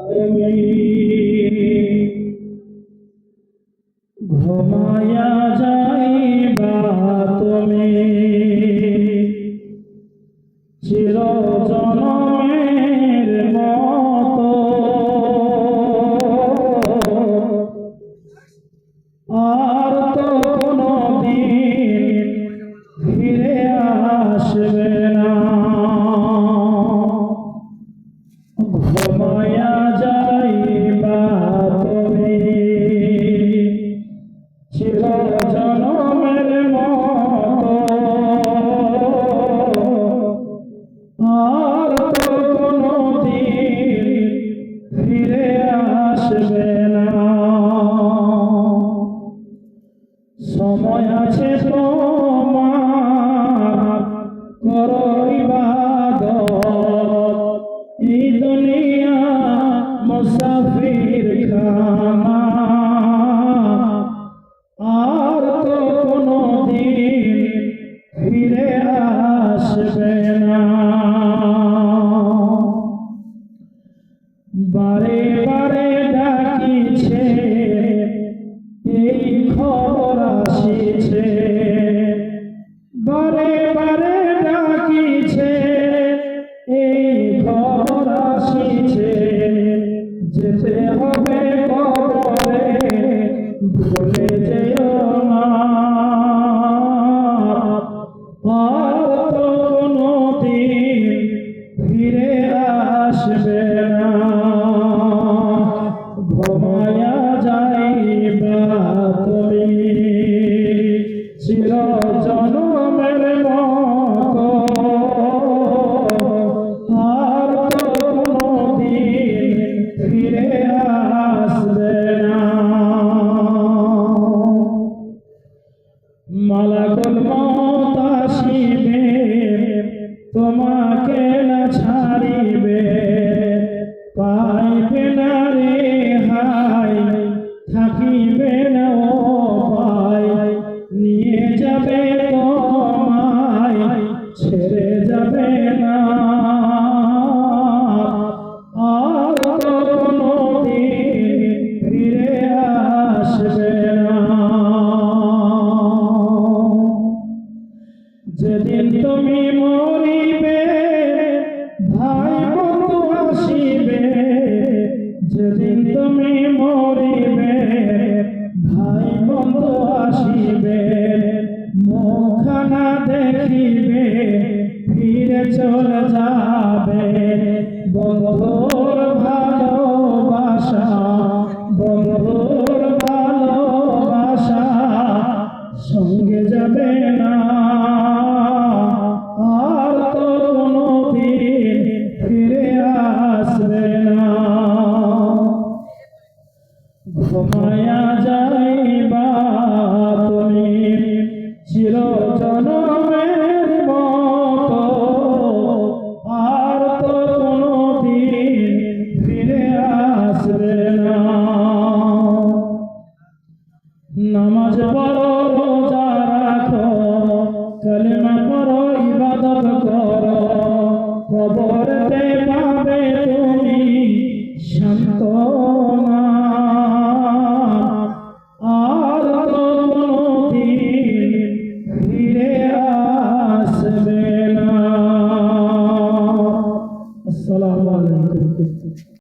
তুমি ঘুমায়া যাইবা তুমি চির জনমের মতো আর তো কোনদিন ফিরে আসবে না। ঘুমায়া যাইবা তুমি চির জনমের মতো আর তো কোনদিন ফিরে আসবে না। সময় আছে তোমার করো ইবাদত, এই দুনিয়া মুসাফির খানা আর তো কোনদিন ফিরে আসবে না। বারে